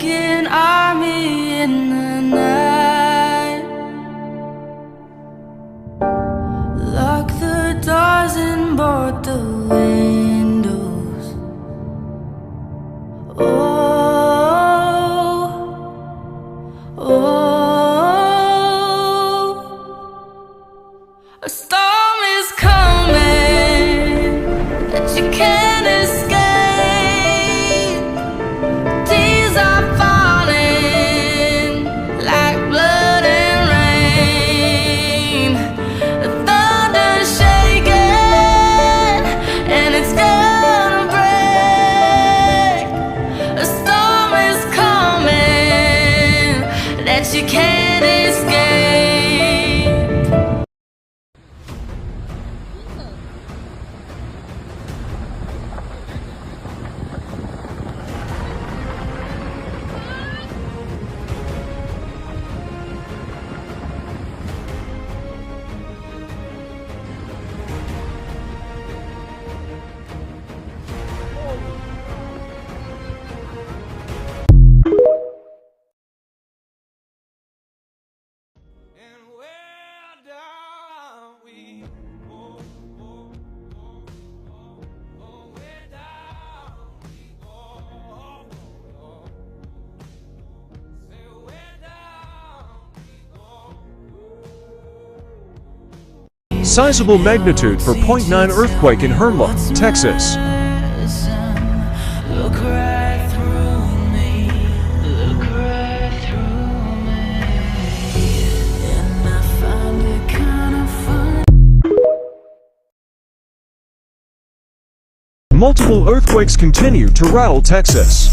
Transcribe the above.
Breaking army in the night. Lock the doors and board the windows. Oh, oh, a storm is coming that you can't escape. Tears are falling like blood and rain. The thunder's shaking and it's gonna break. A storm is coming that you can't escape. And where down we go, where down we go, say where down we go. Sizable magnitude for 0.9 earthquake in Hernla, Texas. Look right through me. Look right through me. And I find it kind of fun. Multiple earthquakes continue to rattle Texas.